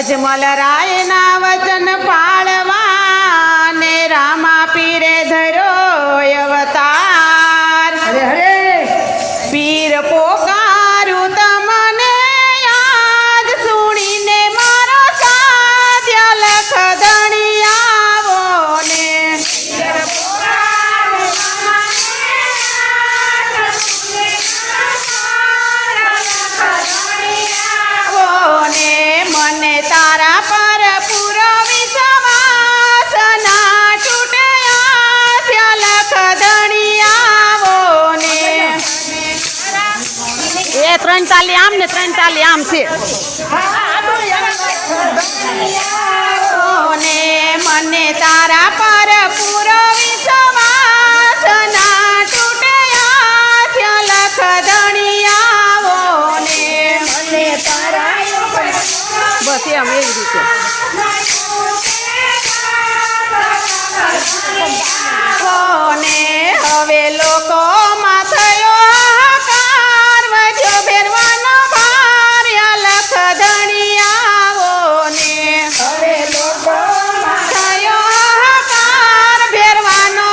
અજમલ રાયના વચન પાળવા ને રામા પીરે ધર્યો અવતાર. હરે હરે પીર પોકારું તમને યાદ સુણીને મારો સાધ્ય લખ ધણી આવો ને. મને તારા પર પૂરો વિશ્વાસ ના છૂટે આસ્ય લખ ધણી આવો ને. એ 3 તાલી આમ ને 3 તાલી આમ છે. ને મને તારા પર પૂરો વિશ્વાસ ના છૂટે આસ્ય લખ ધણી આવો ને. મને તારા બસ એમ એવી રીતે. ને હવે લોકોમાં થયો હાહાકાર, વધ્યો ભેરવાનો ભાર લખ ધણી આવો ને. હવે લોકો થયો હાહાકાર, ભેરવાનો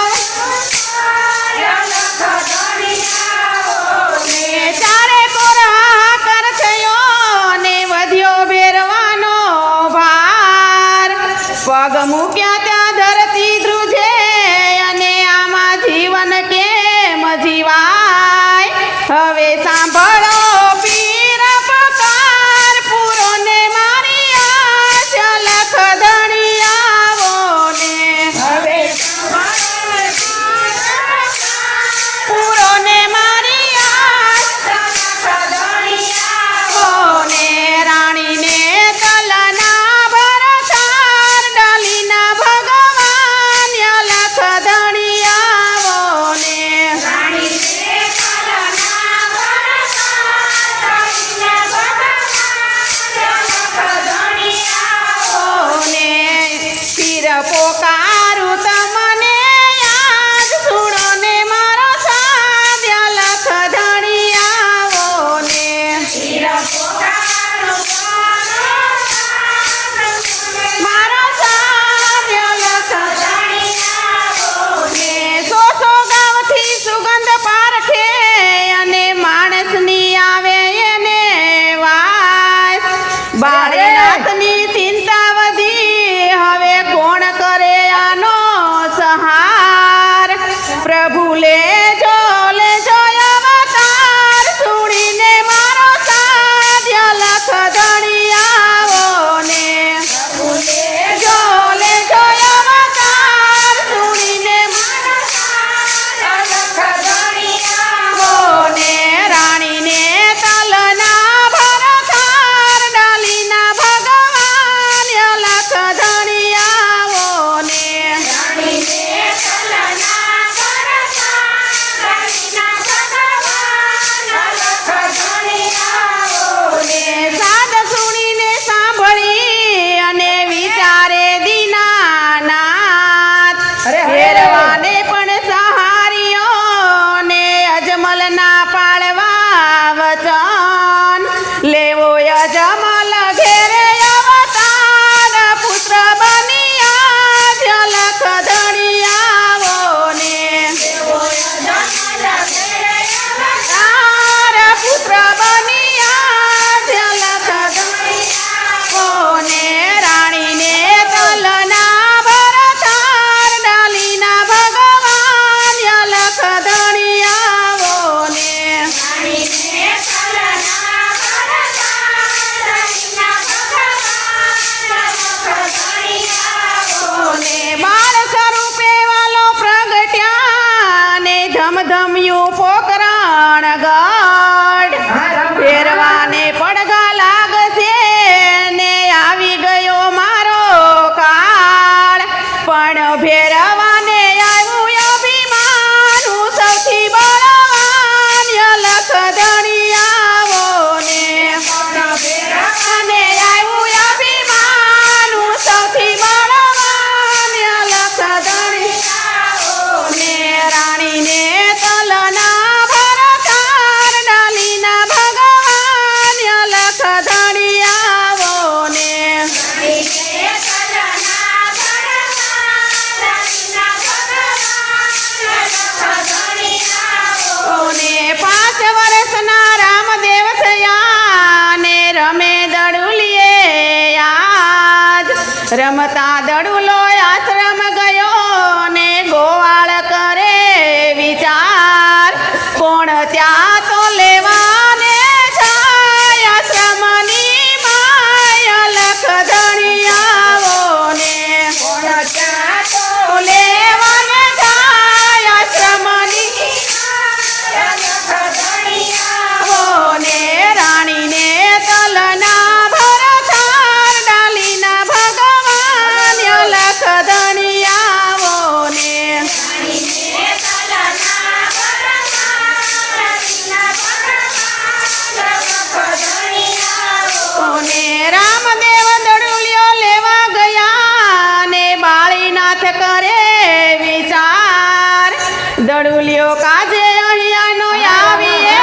ને. ચારે કોર હાહાકાર થયો ને વધ્યો ભેરવાનો ભાર. પગ મૂક્યા ત્યાં ધરતી ધ્રુજે અને આમાં જીવન કેમ જીવાય. હવે સાંભળો પીર પકાર, પૂરો ને મારી આસ્ય લખ ધણી આવો ને. હવે પૂરો ને મારી આસ્ય ને. રાણીને તલના ભરતાર, ડાલીના ભગવાન લખ ધણી આવો ને. ને પીર પોકારું તમને યાદ, સુણો ને મારો સાધ્ય લખ ધણી આવો ને. મારો સાધ્ય લખ ને. સો ગામથી સુગંધ પારખે અને માણસની આવે એને વાસ. બાળનાથની ચિંતા વધી, હવે કોણ કરે આનો સહાર. પ્રભુ લેજો અવતાર, સુણીને મારો સાધ્ય લખ ધણી આવો ને. લેજો અવતાર, સુણીને ને. રાણીને તલના ભરતાર, ડાલીના ભગવાન લખ ધણી આવો ને. સાદ સુણીને સાંભળી અને વિચારે દીનાનાથ. અરે હરે. ફેરવાને પણ સહાર્યો ને અજમલના પાળવા વચન. લેવો અજમલ ઘેરે અવતાર, પુત્ર બની આસ્ય લખ ધણી આવો ને. તારા પુત્ર બની આસ્ય લખ ધણી આવો ને. રાણીને તલના ભરતાર, ડાલીના ભગવાન લખ ધણી આવો ને. ને બાળ સ્વરૂપે વાલો પ્રગટ્યા ને ધમધમ્યું પોકરણ ગઢ. ફેરવાને પડઘા લાગશે ને આવી ગયો મારો કાળ. પણ ફેરવાને આવ્યું અભિમાન, હું સૌથી બળવાન લખ ધણી આવો ને. ફેરવાને આવ્યું અભિમાન, હું સૌથી બળવાન લખ ધણી આવો ને. રાણીને તલના રમતા દડુલો આશ્રમ ગયો ને ગોવાળ કરે વિચાર કોણ ત્યાં તો લેવાને જાય આશ્રમની માય લખ ધણિયાઓ ને કોણ ત્યાં તો લેવાને જાય આશ્રમની લખ ધણિયા ને રાણીને તલના ભરતાર ડાલીના ભગવાન લખ ધણિયાઓ ને કોને રામદેવ દડુલિયો લેવા ગયા ને બાળીનાથ કરે વિચાર દડુલિયો કાજે અહીંયાનો આવીએ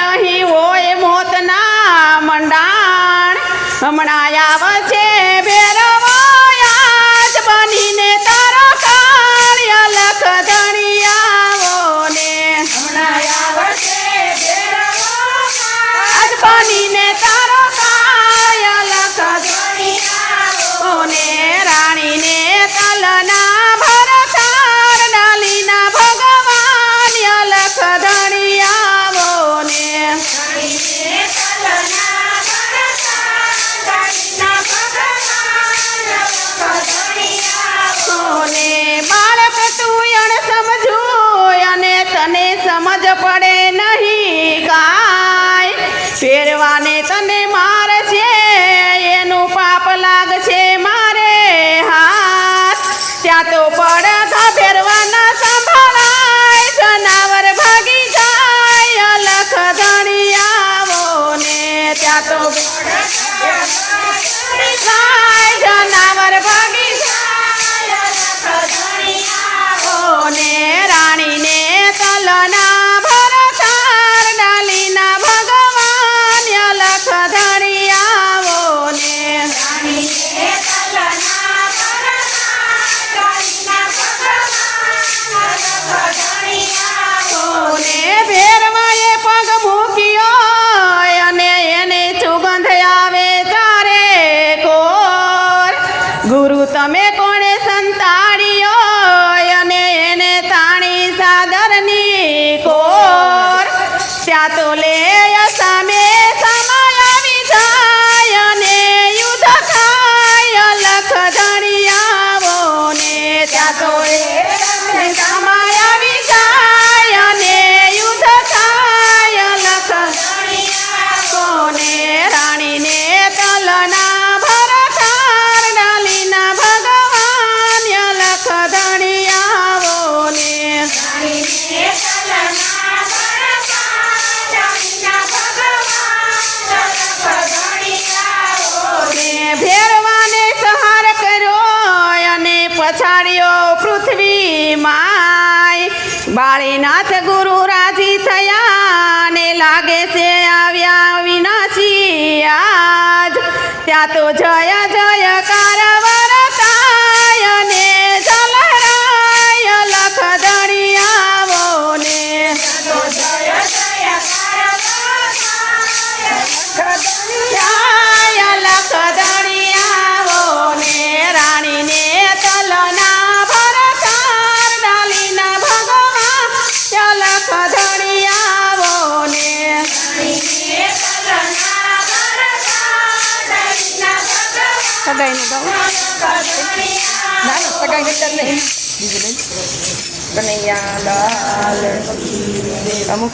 અહીં હોય મોતના મંડાણ હમણાં આવશે ભેરવો યાદ બનીને તારો કાળ્ય લખ ધણિયાઓ ને હમણાં આવશે ભેરવો આજ બનીને તારો કાળ્ય લખ ધણિયાઓ ને રાણીને તલના ભરતાર ડાલીના ભગવાન લખ ધણિયાઓ ને ધણીને તલના ભરતા ધણીના ભગવાન લખ ધણિયાઓ ને બાળક તું અણ સમજુ અને તને સમજ પડે નહીં કાય ફેરવાને તને માર છે એનું પાપ લાગશે મારે હાથ ત્યાં તો પડઘા ફેરવાના સંભળાય જનાવર ભાગી જાય લખ ધણિયાઓ ને ત્યાં તો જાય જનાવર ભાગી ને રાણીને તલના ભરતાર ડાલીના ભગવાન લખ ધણિયાઓ ને ધણીને તલના ભરતા ધણીના ભગવાન લખ ધણિયાઓ ને ભેરવાએ પગ મૂક્યો અને એને સુગંધ આવે ચારે કોર ગુરુ તમે કોણે સંતાડ્યો અને એને તાણી સાદરની કોર ત્યાં તો લે સામે સમય આવી જાય અને યુદ્ધ થાય લખ ધણિયાઓ ને ત્યાં તો લે સમય આવી જાય અને યુદ્ધ થાય લખ કોને રાણીને તલના ભરતાર ડાલીના ભગવાન લખ ધણિયાઓ ને ધણીને તલના ભરતા ધણીના ભગવાન લખ ધણિયાઓ ને ભેરવાને સહાર કર્યો અને પછાડ્યો પૃથ્વી માય બાળીનાથ ગુરુ રાજી થયા ને લાગે છે આવ્યા વિનાશી આજ ત્યાં તો જય જયકાર વરતાય ને જલરાય લખ ધણિયાઓ ને તો જય જયકાર જાય લખ ધણિયાઓ ને રાણીને તલના ભરતાર ડાલીના ભગવાન લખ ધણિયાઓ ને ધણીને તલના ભરતા ધણીના ભગવાન સગાઈને ગાઉં ના સગાઈ નતર નહીં કનૈયા લાલ અમુક